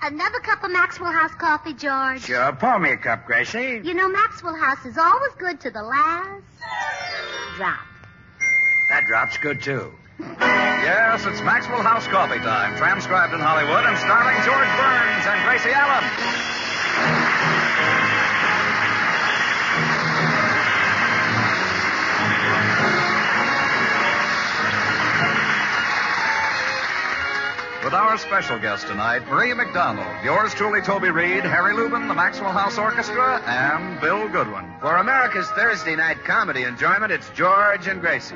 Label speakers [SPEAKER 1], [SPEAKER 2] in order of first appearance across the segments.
[SPEAKER 1] Another cup of Maxwell House coffee, George?
[SPEAKER 2] Sure, pour me a cup, Gracie.
[SPEAKER 1] You know, Maxwell House is always good to the last drop.
[SPEAKER 2] That drop's good, too.
[SPEAKER 3] Yes, it's Maxwell House coffee time, transcribed in Hollywood and starring George Burns and Gracie Allen. With our special guest tonight, Marie McDonald, yours truly, Toby Reed, Harry Lubin, the Maxwell House Orchestra, and Bill Goodwin.
[SPEAKER 4] For America's Thursday night comedy enjoyment, it's George and Gracie.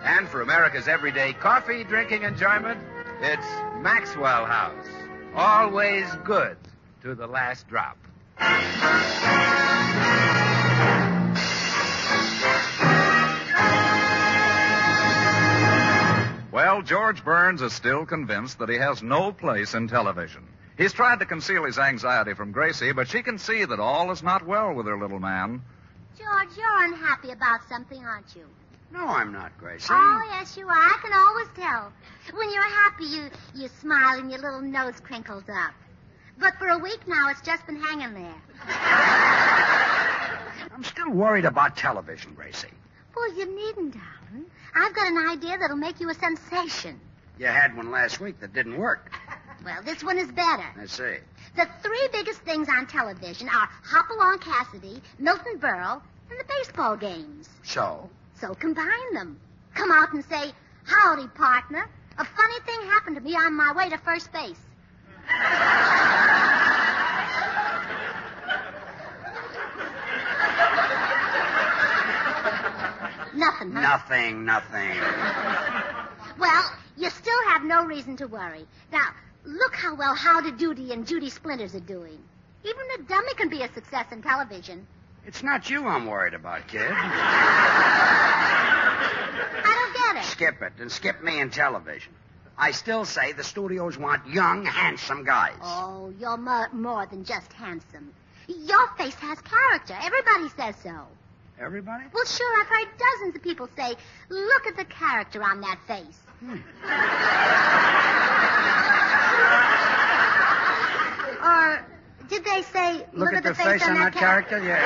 [SPEAKER 4] And for America's everyday coffee drinking enjoyment, it's Maxwell House. Always good to the last drop.
[SPEAKER 3] Well, George Burns is still convinced that he has no place in television. He's tried to conceal his anxiety from Gracie, but she can see that all is not well with her little man.
[SPEAKER 1] George, you're unhappy about something, aren't you?
[SPEAKER 2] No, I'm not, Gracie.
[SPEAKER 1] Oh, yes, you are. I can always tell. When you're happy, you smile and your little nose crinkles up. But for a week now, it's just been hanging there.
[SPEAKER 2] I'm still worried about television, Gracie.
[SPEAKER 1] Well, you needn't, darling. I've got an idea that'll make you a sensation.
[SPEAKER 2] You had one last week that didn't work.
[SPEAKER 1] Well, this one is better.
[SPEAKER 2] I see.
[SPEAKER 1] The three biggest things on television are Hopalong Cassidy, Milton Berle, and the baseball games.
[SPEAKER 2] So?
[SPEAKER 1] So combine them. Come out and say, howdy, partner. A funny thing happened to me on my way to first base. Nothing, huh?
[SPEAKER 2] Nothing.
[SPEAKER 1] Well, you still have no reason to worry. Now, look how well Howdy Doody and Judy Splinters are doing. Even a dummy can be a success in television.
[SPEAKER 2] It's not you I'm worried about, kid.
[SPEAKER 1] I don't get it.
[SPEAKER 2] Skip it, and skip me in television. I still say the studios want young, handsome guys.
[SPEAKER 1] Oh, you're more than just handsome. Your face has character. Everybody says so.
[SPEAKER 2] Everybody?
[SPEAKER 1] Well, sure, I've heard dozens of people say, look at the character on that face. Or did they say, look at the face on that character?
[SPEAKER 2] Yeah.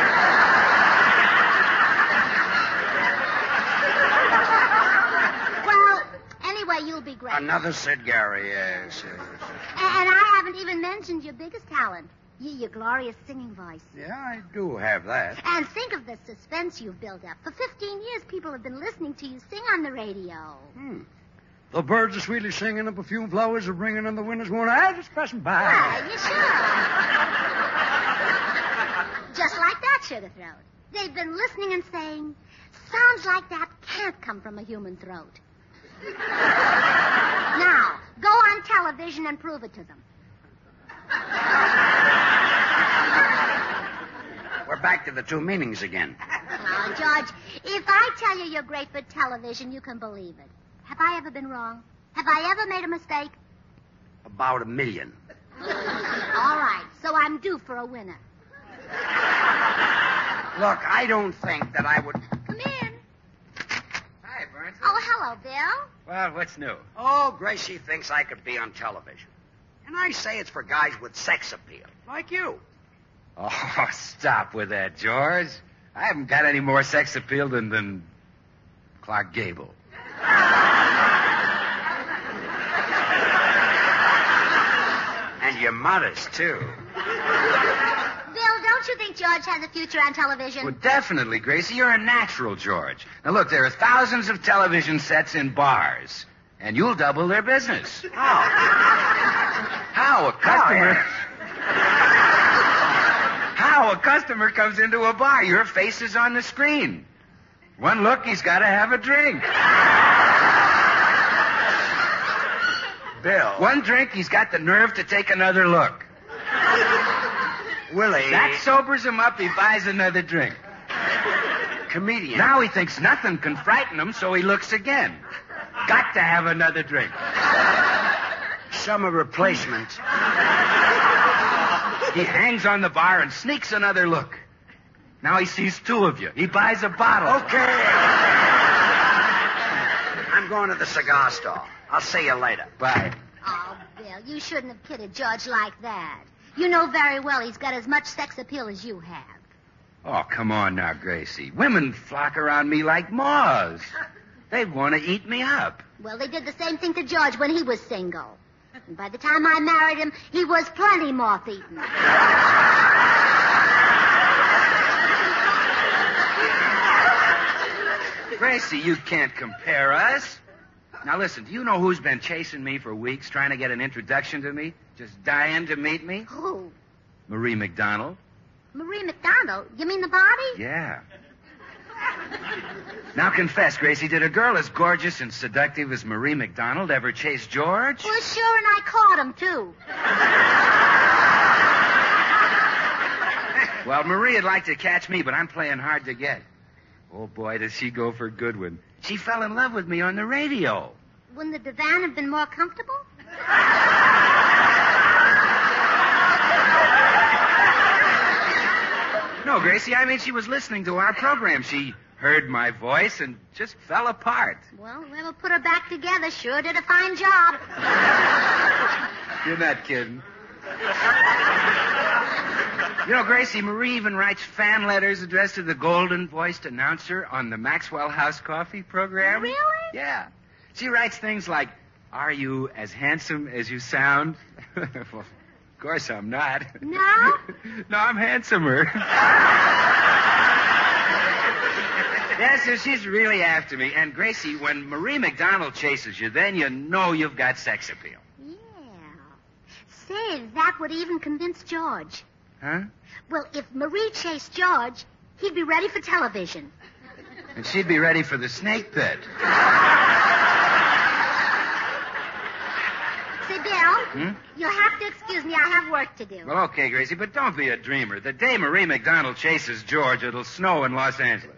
[SPEAKER 1] Well, anyway, you'll be great.
[SPEAKER 2] Another Sid Gary, yes.
[SPEAKER 1] And I haven't even mentioned your biggest talent. Your glorious singing voice.
[SPEAKER 2] Yeah, I do have that.
[SPEAKER 1] And think of the suspense you've built up. For 15 years, people have been listening to you sing on the radio.
[SPEAKER 2] The birds are sweetly singing, the perfume flowers are bringing, and the wind is warm. I just passing by.
[SPEAKER 1] Why, you should. Just like that, Sugarthroat. They've been listening and saying, sounds like that can't come from a human throat. Now, go on television and prove it to them.
[SPEAKER 2] We're back to the two meanings again.
[SPEAKER 1] Oh, George, if I tell you you're great for television, you can believe it. Have I ever been wrong? Have I ever made a mistake?
[SPEAKER 2] About 1 million.
[SPEAKER 1] All right, so I'm due for a winner.
[SPEAKER 2] Look, I don't think that I would...
[SPEAKER 1] Come in.
[SPEAKER 4] Hi, Burns.
[SPEAKER 1] Oh, hello, Bill.
[SPEAKER 4] Well, what's new?
[SPEAKER 2] Oh, Gracie thinks I could be on television. And I say it's for guys with sex appeal, like you.
[SPEAKER 4] Oh, stop with that, George. I haven't got any more sex appeal than Clark Gable.
[SPEAKER 2] And you're modest, too.
[SPEAKER 1] Bill, don't you think George has a future on television?
[SPEAKER 4] Well, definitely, Gracie. You're a natural, George. Now, look, there are thousands of television sets in bars, and you'll double their business. How a customer... How a customer comes into a bar. Your face is on the screen. One look, he's got to have a drink.
[SPEAKER 2] Bill.
[SPEAKER 4] One drink, he's got the nerve to take another look.
[SPEAKER 2] Willie.
[SPEAKER 4] That sobers him up, he buys another drink.
[SPEAKER 2] Comedian.
[SPEAKER 4] Now he thinks nothing can frighten him, so he looks again. Got to have another drink.
[SPEAKER 2] Summer replacement.
[SPEAKER 4] He hangs on the bar and sneaks another look. Now he sees two of you. He buys a bottle.
[SPEAKER 2] Okay. I'm going to the cigar store. I'll see you later.
[SPEAKER 4] Bye.
[SPEAKER 1] Oh, Bill, you shouldn't have kidded George like that. You know very well he's got as much sex appeal as you have.
[SPEAKER 4] Oh, come on now, Gracie. Women flock around me like moths. They want to eat me up.
[SPEAKER 1] Well, they did the same thing to George when he was single. And by the time I married him, he was plenty moth-eaten.
[SPEAKER 4] Gracie, you can't compare us. Now, listen, do you know who's been chasing me for weeks, trying to get an introduction to me? Just dying to meet me?
[SPEAKER 1] Who?
[SPEAKER 4] Marie McDonald.
[SPEAKER 1] Marie McDonald? You mean the body?
[SPEAKER 4] Yeah. Now confess, Gracie, did a girl as gorgeous and seductive as Marie McDonald ever chase George?
[SPEAKER 1] Well, sure, and I caught him, too.
[SPEAKER 4] Well, Marie'd like to catch me, but I'm playing hard to get. Oh, boy, does she go for a good one. She fell in love with me on the radio.
[SPEAKER 1] Wouldn't the divan have been more comfortable?
[SPEAKER 4] No, Gracie, I mean she was listening to our program. She heard my voice and just fell apart.
[SPEAKER 1] Well, whoever put her back together sure did a fine job.
[SPEAKER 4] You're not kidding. You know, Gracie, Marie even writes fan letters addressed to the golden-voiced announcer on the Maxwell House Coffee program.
[SPEAKER 1] Really?
[SPEAKER 4] Yeah. She writes things like, "Are you as handsome as you sound?" Well, of course I'm not.
[SPEAKER 1] No?
[SPEAKER 4] No, I'm handsomer. Yeah, so she's really after me. And, Gracie, when Marie McDonald chases you, then you know you've got sex appeal.
[SPEAKER 1] Yeah. Say, that would even convince George.
[SPEAKER 4] Huh?
[SPEAKER 1] Well, if Marie chased George, he'd be ready for television.
[SPEAKER 4] And she'd be ready for the snake pit.
[SPEAKER 1] Say, Bill, you'll have to excuse me. I have work to do.
[SPEAKER 4] Well, okay, Gracie, but don't be a dreamer. The day Marie McDonald chases George, it'll snow in Los Angeles.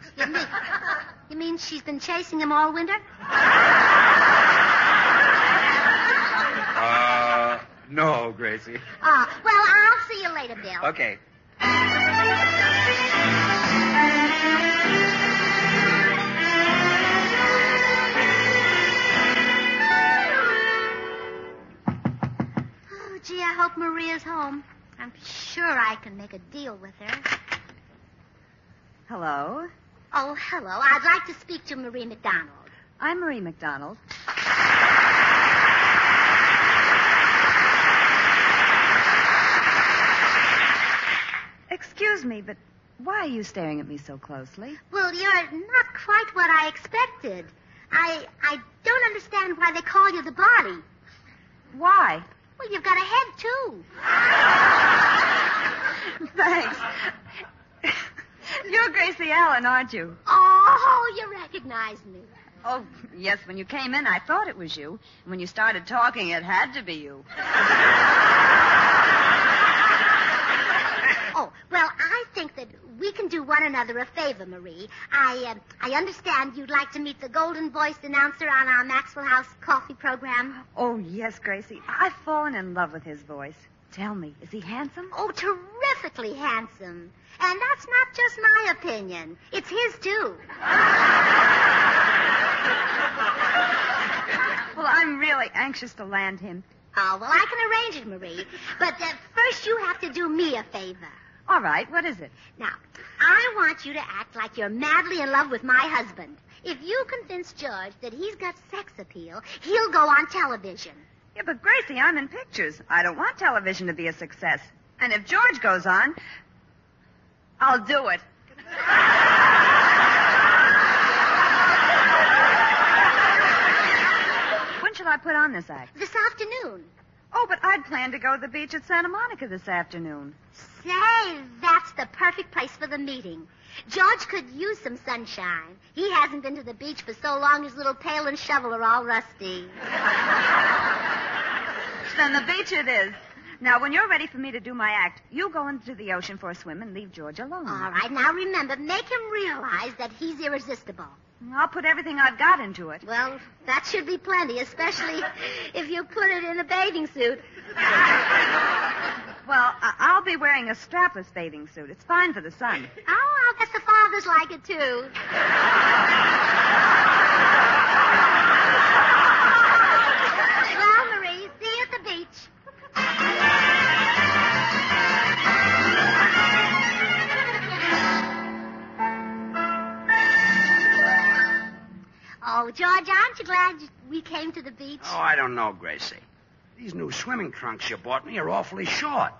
[SPEAKER 1] You mean she's been chasing him all winter?
[SPEAKER 4] No, Gracie.
[SPEAKER 1] Well, I'll see you later, Bill.
[SPEAKER 4] Okay.
[SPEAKER 1] Oh, gee, I hope Maria's home. I'm sure I can make a deal with her.
[SPEAKER 5] Hello.
[SPEAKER 1] Oh, hello. I'd like to speak to Marie McDonald.
[SPEAKER 5] I'm Marie McDonald. Excuse me, but why are you staring at me so closely?
[SPEAKER 1] Well, you're not quite what I expected. I don't understand why they call you the body.
[SPEAKER 5] Why?
[SPEAKER 1] Well, you've got a head, too.
[SPEAKER 5] Thanks. You're Gracie Allen, aren't you?
[SPEAKER 1] Oh, you recognize me.
[SPEAKER 5] Oh, yes, when you came in, I thought it was you. And when you started talking, it had to be you.
[SPEAKER 1] Oh, well, I think that we can do one another a favor, Marie. I understand you'd like to meet the golden-voiced announcer on our Maxwell House coffee program.
[SPEAKER 5] Oh, yes, Gracie. I've fallen in love with his voice. Tell me, is he handsome?
[SPEAKER 1] Oh, terrifically handsome. And that's not just my opinion. It's his, too.
[SPEAKER 5] Well, I'm really anxious to land him.
[SPEAKER 1] Oh, well, I can arrange it, Marie. But first you have to do me a favor.
[SPEAKER 5] All right, what is it?
[SPEAKER 1] Now, I want you to act like you're madly in love with my husband. If you convince George that he's got sex appeal, he'll go on television.
[SPEAKER 5] Yeah, but Gracie, I'm in pictures. I don't want television to be a success. And if George goes on, I'll do it. When shall I put on this act?
[SPEAKER 1] This afternoon.
[SPEAKER 5] Oh, but I'd planned to go to the beach at Santa Monica this afternoon.
[SPEAKER 1] Say, that's the perfect place for the meeting. George could use some sunshine. He hasn't been to the beach for so long his little pail and shovel are all rusty.
[SPEAKER 5] Then the beach it is. Now, when you're ready for me to do my act, you go into the ocean for a swim and leave George alone.
[SPEAKER 1] All right, now remember, make him realize that he's irresistible.
[SPEAKER 5] I'll put everything I've got into it.
[SPEAKER 1] Well, that should be plenty, especially if you put it in a bathing suit.
[SPEAKER 5] Well, I'll be wearing a strapless bathing suit. It's fine for the sun.
[SPEAKER 1] Oh, I'll guess the fathers like it, too. Well, Marie, see you George, aren't you glad we came to the beach?
[SPEAKER 2] Oh, I don't know, Gracie. These new swimming trunks you bought me are awfully short.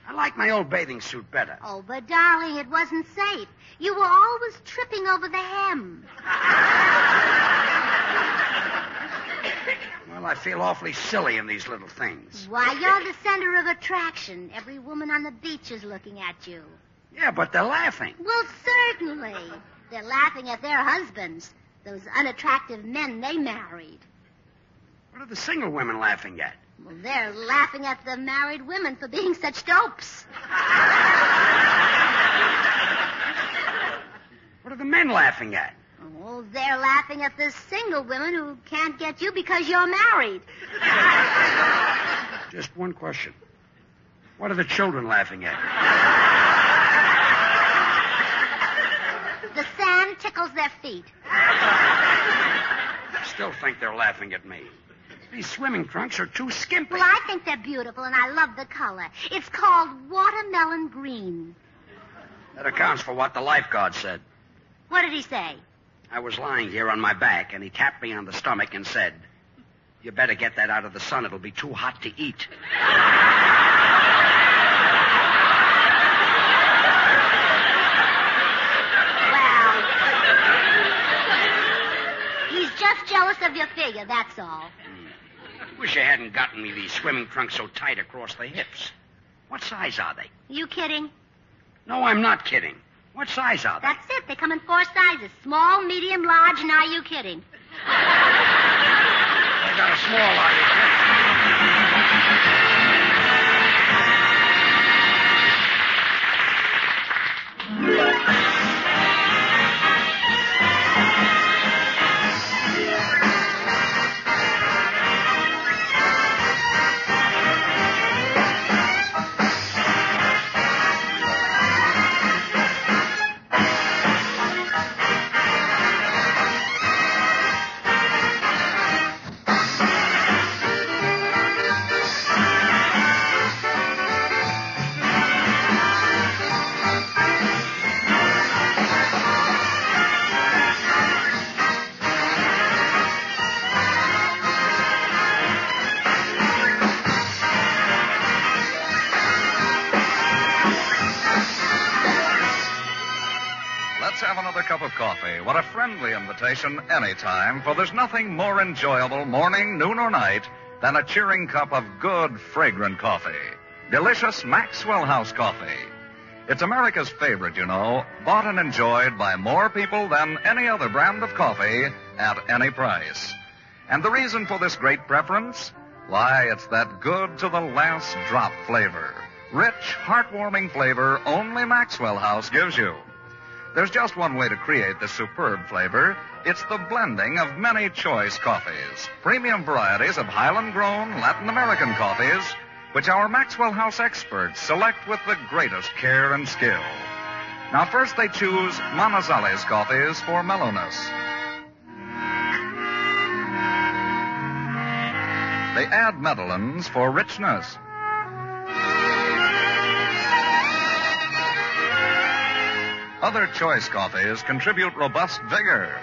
[SPEAKER 2] I like my old bathing suit better.
[SPEAKER 1] Oh, but darling, it wasn't safe. You were always tripping over the hem.
[SPEAKER 2] Well, I feel awfully silly in these little things.
[SPEAKER 1] Why, you're the center of attraction. Every woman on the beach is looking at you.
[SPEAKER 2] Yeah, but they're laughing.
[SPEAKER 1] Well, certainly. They're laughing at their husbands, those unattractive men they married.
[SPEAKER 2] What are the single women laughing at?
[SPEAKER 1] Well, they're laughing at the married women for being such dopes.
[SPEAKER 2] What are the men laughing at?
[SPEAKER 1] Oh, they're laughing at the single women who can't get you because you're married.
[SPEAKER 2] Just one question. What are the children laughing at?
[SPEAKER 1] The sand tickles their feet.
[SPEAKER 2] I still think they're laughing at me. These swimming trunks are too skimpy.
[SPEAKER 1] Well, I think they're beautiful, and I love the color. It's called watermelon green.
[SPEAKER 2] That accounts for what the lifeguard said.
[SPEAKER 1] What did he say?
[SPEAKER 2] I was lying here on my back, and he tapped me on the stomach and said, "You better get that out of the sun. It'll be too hot to eat."
[SPEAKER 1] Well, he's just jealous of your figure, that's all.
[SPEAKER 2] Wish you hadn't gotten me these swimming trunks so tight across the hips. What size are they?
[SPEAKER 1] You kidding?
[SPEAKER 2] No, I'm not kidding. What size are they?
[SPEAKER 1] That's it. They come in 4 sizes. Small, medium, large, and are you kidding?
[SPEAKER 2] I got a small, are you kidding?
[SPEAKER 3] Let's have another cup of coffee. What a friendly invitation anytime, for there's nothing more enjoyable morning, noon, or night than a cheering cup of good, fragrant coffee. Delicious Maxwell House coffee. It's America's favorite, you know, bought and enjoyed by more people than any other brand of coffee at any price. And the reason for this great preference? Why, it's that good to the last drop flavor. Rich, heartwarming flavor only Maxwell House gives you. There's just one way to create this superb flavor. It's the blending of many choice coffees, premium varieties of Highland-grown Latin American coffees, which our Maxwell House experts select with the greatest care and skill. Now, first they choose Manizales coffees for mellowness. They add Medellins for richness. Other choice coffees contribute robust vigor.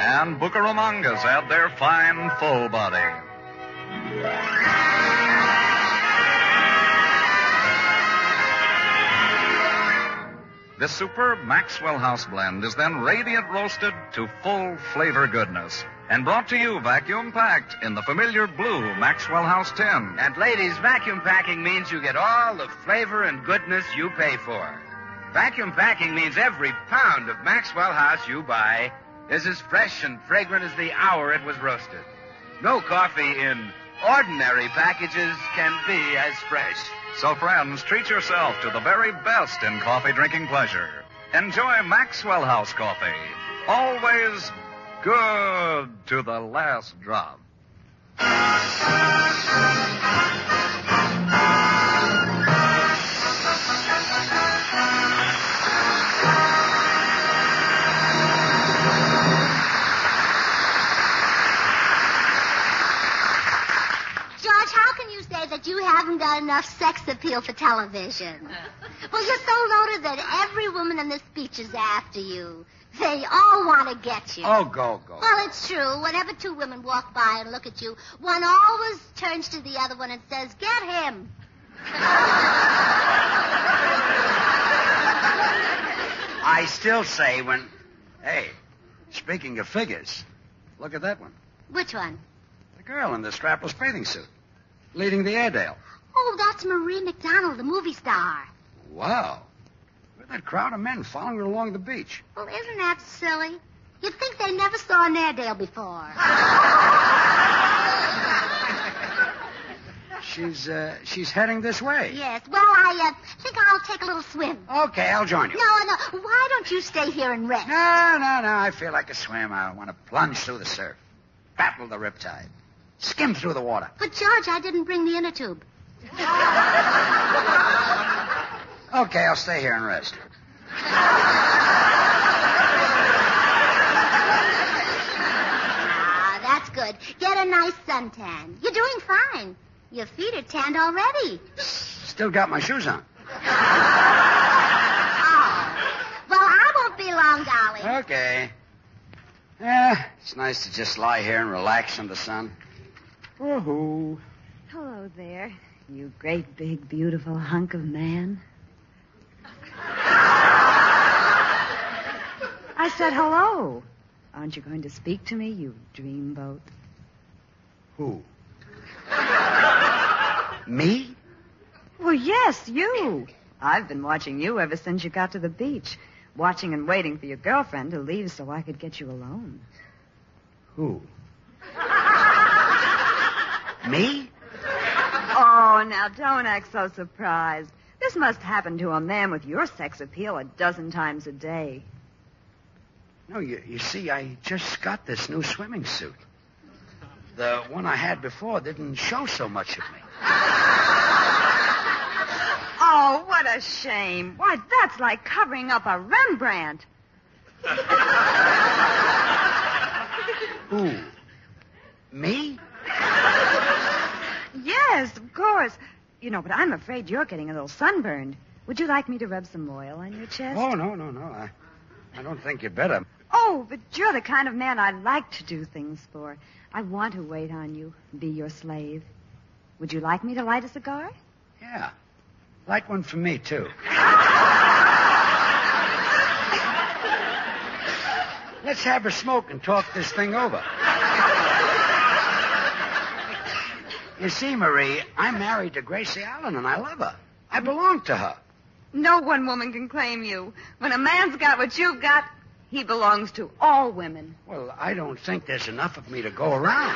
[SPEAKER 3] And Bucaramangas add their fine, full body. This superb Maxwell House blend is then radiant roasted to full flavor goodness and brought to you vacuum-packed in the familiar blue Maxwell House tin.
[SPEAKER 4] And ladies, vacuum packing means you get all the flavor and goodness you pay for. Vacuum packing means every pound of Maxwell House you buy is as fresh and fragrant as the hour it was roasted. No coffee in ordinary packages can be as fresh.
[SPEAKER 3] So, friends, treat yourself to the very best in coffee drinking pleasure. Enjoy Maxwell House coffee. Always good to the last drop.
[SPEAKER 1] George, how can you say that that you haven't got enough sex appeal for television. Well, you're so loaded that every woman in this beach is after you. They all want to get you.
[SPEAKER 2] Oh, go.
[SPEAKER 1] Well, it's true. Whenever two women walk by and look at you, one always turns to the other one and says, "Get him."
[SPEAKER 2] I still say when... Hey, speaking of figures, look at that one.
[SPEAKER 1] Which one?
[SPEAKER 2] The girl in the strapless bathing suit, leading the Airedale.
[SPEAKER 1] Oh, that's Marie McDonald, the movie star.
[SPEAKER 2] Wow. Look at that crowd of men following her along the beach.
[SPEAKER 1] Well, isn't that silly? You'd think they never saw an Airedale before.
[SPEAKER 2] She's heading this way.
[SPEAKER 1] Yes. Well, I think I'll take a little swim.
[SPEAKER 2] Okay, I'll join you.
[SPEAKER 1] No. Why don't you stay here and rest?
[SPEAKER 2] No. I feel like a swim. I want to plunge through the surf, battle the riptide, skim through the water.
[SPEAKER 1] But, George, I didn't bring the inner tube.
[SPEAKER 2] Okay, I'll stay here and rest.
[SPEAKER 1] That's good. Get a nice suntan. You're doing fine. Your feet are tanned already.
[SPEAKER 2] Still got my shoes on.
[SPEAKER 1] Oh. Well, I won't be long, darling.
[SPEAKER 2] Okay. Yeah, it's nice to just lie here and relax in the sun. Woohoo.
[SPEAKER 5] Hello there, you great, big, beautiful hunk of man. I said hello. Aren't you going to speak to me, you dreamboat?
[SPEAKER 2] Who? Me?
[SPEAKER 5] Well, yes, you. I've been watching you ever since you got to the beach. Watching and waiting for your girlfriend to leave so I could get you alone.
[SPEAKER 2] Who? Me?
[SPEAKER 5] Oh, now don't act so surprised. This must happen to a man with your sex appeal a dozen times a day.
[SPEAKER 2] No, you see, I just got this new swimming suit. The one I had before didn't show so much of me.
[SPEAKER 5] Oh, what a shame. Why, that's like covering up a Rembrandt.
[SPEAKER 2] Who? Me?
[SPEAKER 5] Yes, of course. You know, but I'm afraid you're getting a little sunburned. Would you like me to rub some oil on your chest?
[SPEAKER 2] Oh, no. I don't think you'd better.
[SPEAKER 5] Oh, but you're the kind of man I like to do things for. I want to wait on you, be your slave. Would you like me to light a cigar?
[SPEAKER 2] Yeah. Light one for me, too. Let's have a smoke and talk this thing over. You see, Marie, I'm married to Gracie Allen, and I love her. I belong to her.
[SPEAKER 5] No one woman can claim you. When a man's got what you've got, he belongs to all women.
[SPEAKER 2] Well, I don't think there's enough of me to go around.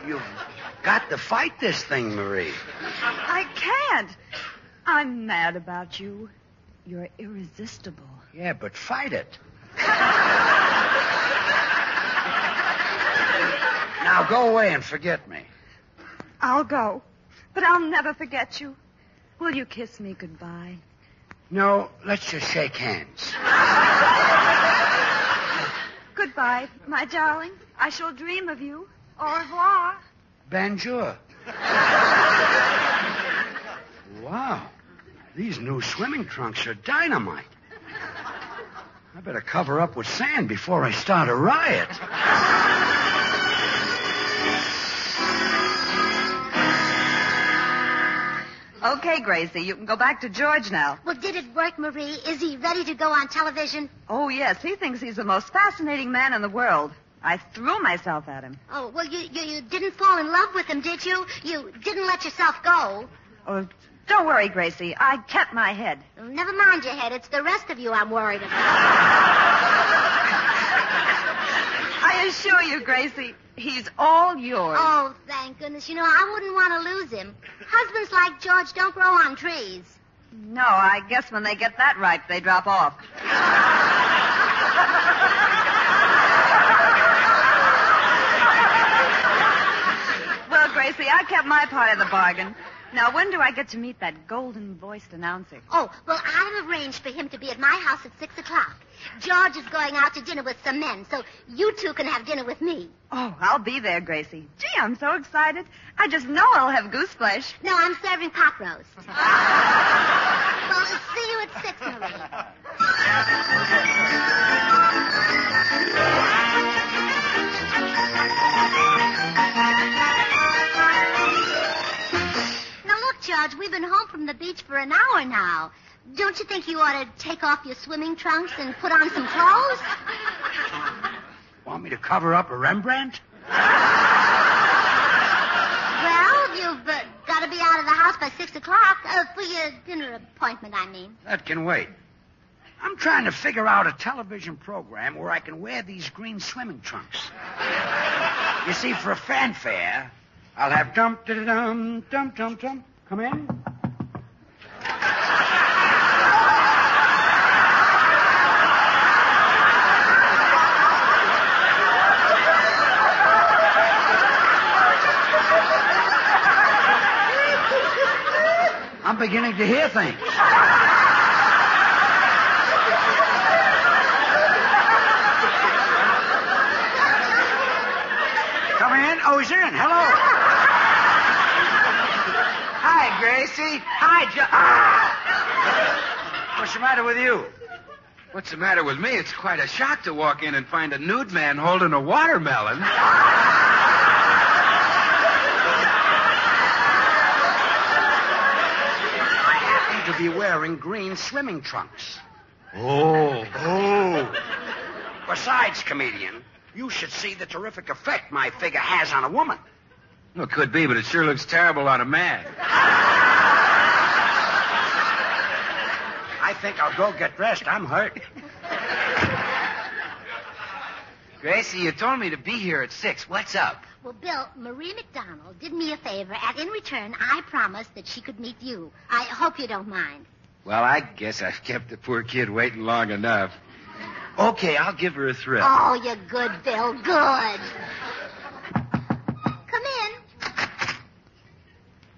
[SPEAKER 2] You've got to fight this thing, Marie.
[SPEAKER 5] I can't. I'm mad about you. You're irresistible.
[SPEAKER 2] Yeah, but fight it. Now go away and forget me.
[SPEAKER 5] I'll go, but I'll never forget you. Will you kiss me goodbye?
[SPEAKER 2] No, let's just shake hands.
[SPEAKER 5] Goodbye, my darling. I shall dream of you. Au revoir.
[SPEAKER 2] Bonjour. Wow. These new swimming trunks are dynamite. I better cover up with sand before I start a riot.
[SPEAKER 5] Okay, Gracie, you can go back to George now.
[SPEAKER 1] Well, did it work, Marie? Is he ready to go on television?
[SPEAKER 5] Oh, yes, he thinks he's the most fascinating man in the world. I threw myself at him.
[SPEAKER 1] Oh, well, you didn't fall in love with him, did you? You didn't let yourself go.
[SPEAKER 5] Oh, don't worry, Gracie. I kept my head.
[SPEAKER 1] Oh, never mind your head. It's the rest of you I'm worried about.
[SPEAKER 5] I assure you, Gracie, he's all yours.
[SPEAKER 1] Oh, thank goodness. You know, I wouldn't want to lose him. Husbands like George don't grow on trees.
[SPEAKER 5] No, I guess when they get that ripe, they drop off. Well, Gracie, I kept my part of the bargain. Now, when do I get to meet that golden-voiced announcer?
[SPEAKER 1] Oh, well, I've arranged for him to be at my house at 6 o'clock. George is going out to dinner with some men, so you two can have dinner with me.
[SPEAKER 5] Oh, I'll be there, Gracie. Gee, I'm so excited. I just know I'll have goose flesh.
[SPEAKER 1] No, I'm serving pot roast. Well, see you at 6, Marie. Now, look, George, we've been home from the beach for an hour now. Don't you think you ought to take off your swimming trunks and put on some clothes?
[SPEAKER 2] Want me to cover up a Rembrandt?
[SPEAKER 1] Well, you've got to be out of the house by 6 o'clock for your dinner appointment, I mean.
[SPEAKER 2] That can wait. I'm trying to figure out a television program where I can wear these green swimming trunks. You see, for a fanfare, I'll have dum-da-dum, dum-dum-dum. Come in. I'm beginning to hear things. Come in. Oh, he's in. Hello.
[SPEAKER 4] Hi, Gracie. Hi,
[SPEAKER 2] What's the matter with you?
[SPEAKER 4] What's the matter with me? It's quite a shock to walk in and find a nude man holding a watermelon.
[SPEAKER 2] To be wearing green swimming trunks.
[SPEAKER 4] Oh.
[SPEAKER 2] Besides, comedian, you should see the terrific effect my figure has on a woman.
[SPEAKER 4] Well, it could be, but it sure looks terrible on a man.
[SPEAKER 2] I think I'll go get dressed. I'm hurt.
[SPEAKER 4] Gracie, you told me to be here at 6. What's up?
[SPEAKER 1] Well, Bill, Marie McDonald did me a favor, and in return, I promised that she could meet you. I hope you don't mind.
[SPEAKER 4] Well, I guess I've kept the poor kid waiting long enough. Okay, I'll give her a thrill.
[SPEAKER 1] Oh, you're good, Bill. Good. Come in.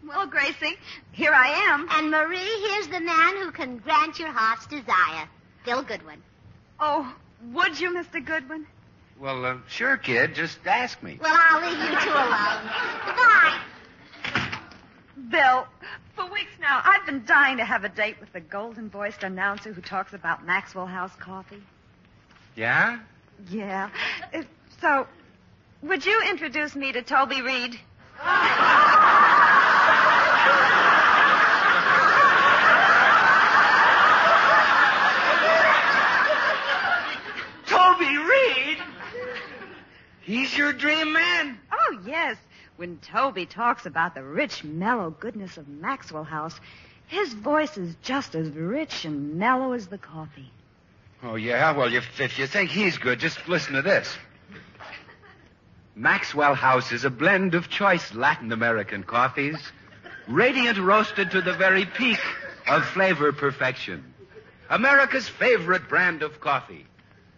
[SPEAKER 5] Well, Gracie, here I am.
[SPEAKER 1] And Marie, here's the man who can grant your heart's desire. Bill Goodwin.
[SPEAKER 5] Oh, would you, Mr. Goodwin?
[SPEAKER 4] Well, sure, kid. Just ask me.
[SPEAKER 1] Well, I'll leave you two alone. Goodbye.
[SPEAKER 5] Bill, for weeks now, I've been dying to have a date with the golden-voiced announcer who talks about Maxwell House coffee.
[SPEAKER 4] Yeah?
[SPEAKER 5] Yeah. So, would you introduce me to Toby Reed?
[SPEAKER 4] Toby Reed? He's your dream man?
[SPEAKER 5] Oh, yes. When Toby talks about the rich, mellow goodness of Maxwell House, his voice is just as rich and mellow as the coffee.
[SPEAKER 4] Oh, yeah? Well, if you think he's good, just listen to this. Maxwell House is a blend of choice Latin American coffees, radiant roasted to the very peak of flavor perfection. America's favorite brand of coffee.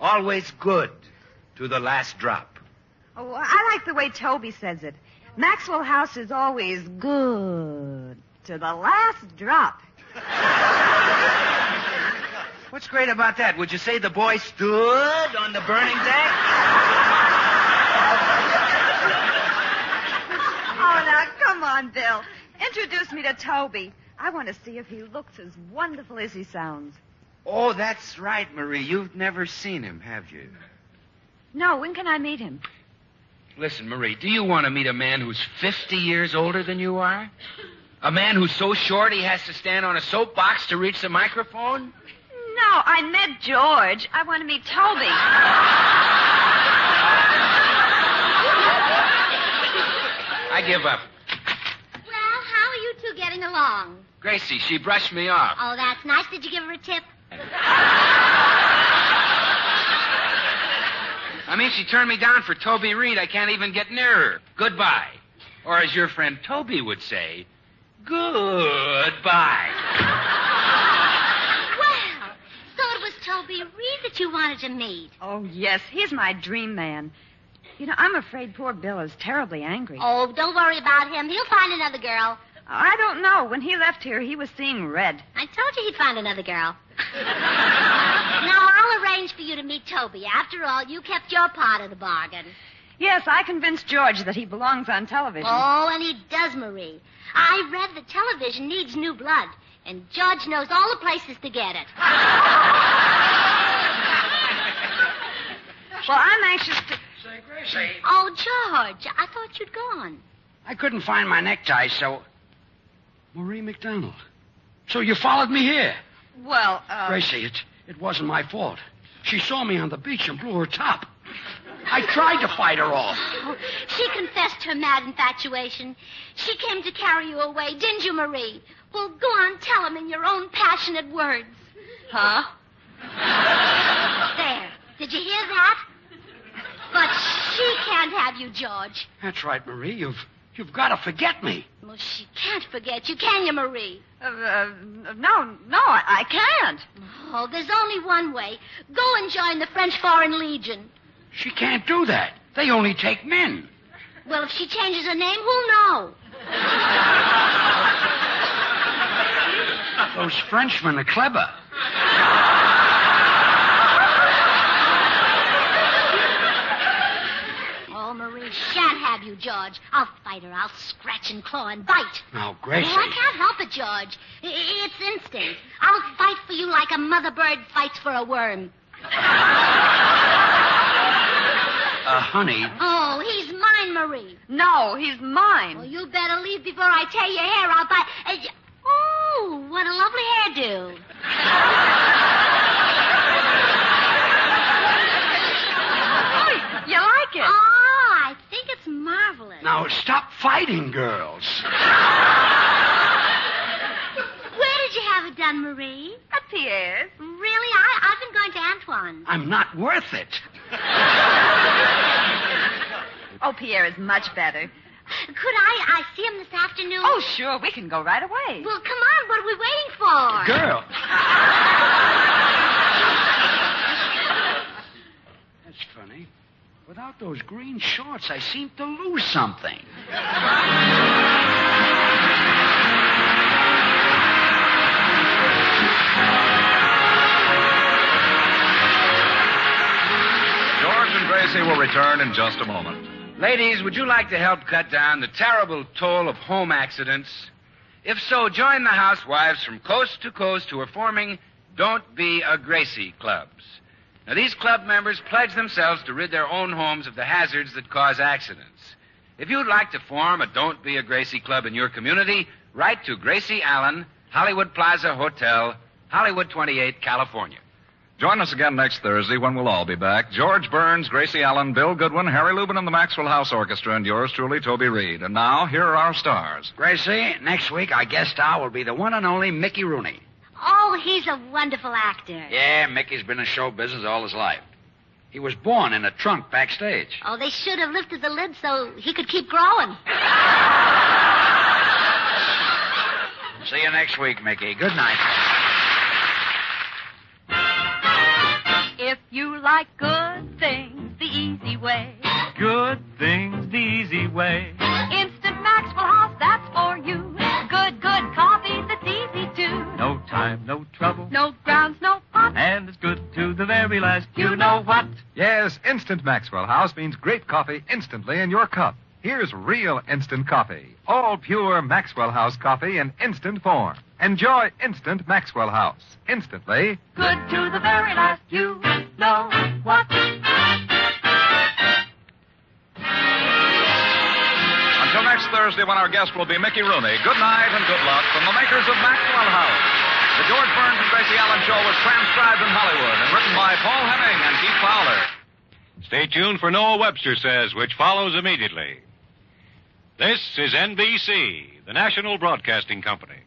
[SPEAKER 4] Always good to the last drop.
[SPEAKER 5] Oh, I like the way Toby says it. Maxwell House is always good to the last drop.
[SPEAKER 4] What's great about that? Would you say the boy stood on the burning deck?
[SPEAKER 5] Oh, now, come on, Bill. Introduce me to Toby. I want to see if he looks as wonderful as he sounds.
[SPEAKER 4] Oh, that's right, Marie. You've never seen him, have you?
[SPEAKER 5] No, when can I meet him?
[SPEAKER 6] Listen, Marie, do you want to meet a man who's 50 years older than you are? A man who's so short he has to stand on a soapbox to reach the microphone?
[SPEAKER 5] No, I meant George. I want to meet Toby.
[SPEAKER 6] I give up.
[SPEAKER 1] Well, how are you two getting along?
[SPEAKER 6] Gracie, she brushed me off.
[SPEAKER 1] Oh, that's nice. Did you give her a tip?
[SPEAKER 6] I mean, she turned me down for Toby Reed. I can't even get near her. Goodbye. Or as your friend Toby would say, goodbye.
[SPEAKER 1] Well, so it was Toby Reed that you wanted to meet.
[SPEAKER 5] Oh, yes, he's my dream man. You know, I'm afraid poor Bill is terribly angry.
[SPEAKER 1] Oh, don't worry about him. He'll find another girl.
[SPEAKER 5] I don't know. When he left here, he was seeing red.
[SPEAKER 1] I told you he'd find another girl. Now, I'll arrange for you to meet Toby. After all, you kept your part of the bargain.
[SPEAKER 5] Yes, I convinced George that he belongs on television.
[SPEAKER 1] Oh, and he does, Marie. I read that television needs new blood, and George knows all the places to get it.
[SPEAKER 5] Well, I'm anxious to...
[SPEAKER 2] Say, Gracie.
[SPEAKER 1] Oh, George, I thought you'd gone.
[SPEAKER 2] I couldn't find my necktie, so... Marie McDonald. So you followed me here?
[SPEAKER 5] Well,
[SPEAKER 2] Gracie, it wasn't my fault. She saw me on the beach and blew her top. I tried to fight her off.
[SPEAKER 1] Oh, she confessed her mad infatuation. She came to carry you away, didn't you, Marie? Well, go on, tell him in your own passionate words.
[SPEAKER 5] Huh?
[SPEAKER 1] There. Did you hear that? But she can't have you, George.
[SPEAKER 2] That's right, Marie. You've got to forget me.
[SPEAKER 1] Well, she can't forget you, can you, Marie?
[SPEAKER 5] No, I can't.
[SPEAKER 1] Oh, there's only one way. Go and join the French Foreign Legion.
[SPEAKER 2] She can't do that. They only take men.
[SPEAKER 1] Well, if she changes her name, who'll know?
[SPEAKER 2] Those Frenchmen are clever.
[SPEAKER 1] Oh, Marie shan't have you, George. I'll fight her. I'll scratch and claw and bite.
[SPEAKER 2] Now, Gracie.
[SPEAKER 1] Well, I can't help it, George. It's instinct. I'll fight for you like a mother bird fights for a worm.
[SPEAKER 2] Honey.
[SPEAKER 1] Oh, he's mine, Marie.
[SPEAKER 5] No, he's mine.
[SPEAKER 1] Well, you better leave before I tear your hair out. Oh, what a lovely hairdo.
[SPEAKER 5] You like it?
[SPEAKER 1] Oh, I think it's marvelous.
[SPEAKER 2] Now, stop fighting, girls.
[SPEAKER 1] Where did you have it done, Marie?
[SPEAKER 5] At Pierre's.
[SPEAKER 1] Really? I've been going to Antoine's.
[SPEAKER 2] I'm not worth it.
[SPEAKER 5] Oh, Pierre is much better.
[SPEAKER 1] Could I see him this afternoon?
[SPEAKER 5] Oh, sure. We can go right away.
[SPEAKER 1] Well, come on. What are we waiting for?
[SPEAKER 2] Girl. That's funny. Without those green shorts, I seem to lose something.
[SPEAKER 3] George and Gracie will return in just a moment.
[SPEAKER 6] Ladies, would you like to help cut down the terrible toll of home accidents? If so, join the housewives from coast to coast who are forming Don't Be a Gracie clubs. Now, these club members pledge themselves to rid their own homes of the hazards that cause accidents. If you'd like to form a Don't Be a Gracie club in your community, write to Gracie Allen, Hollywood Plaza Hotel, Hollywood 28, California.
[SPEAKER 3] Join us again next Thursday when we'll all be back. George Burns, Gracie Allen, Bill Goodwin, Harry Lubin, and the Maxwell House Orchestra, and yours truly, Toby Reed. And now, here are our stars.
[SPEAKER 2] Gracie, next week our guest star will be the one and only Mickey Rooney.
[SPEAKER 1] Oh, he's a wonderful actor.
[SPEAKER 2] Yeah, Mickey's been in show business all his life. He was born in a trunk backstage.
[SPEAKER 1] Oh, they should have lifted the lid so he could keep growing.
[SPEAKER 2] See you next week, Mickey. Good night.
[SPEAKER 7] If you like good things the easy way,
[SPEAKER 8] Good things the easy way.
[SPEAKER 7] Instant Maxwell House, that's for you. Good coffee that's easy too.
[SPEAKER 8] No time, no trouble,
[SPEAKER 7] No grounds, no pot.
[SPEAKER 8] and it's good to the very last. You know what?
[SPEAKER 9] Yes, Instant Maxwell House means great coffee instantly in your cup. Here's real instant coffee. All pure Maxwell House coffee in instant form. Enjoy instant Maxwell House. Instantly.
[SPEAKER 7] Good to the very last. You know what?
[SPEAKER 3] Until next Thursday when our guest will be Mickey Rooney, good night and good luck from the makers of Maxwell House. The George Burns and Gracie Allen Show was transcribed in Hollywood and written by Paul Hemming and Keith Fowler.
[SPEAKER 10] Stay tuned for Noah Webster Says, which follows immediately. This is NBC, the National Broadcasting Company.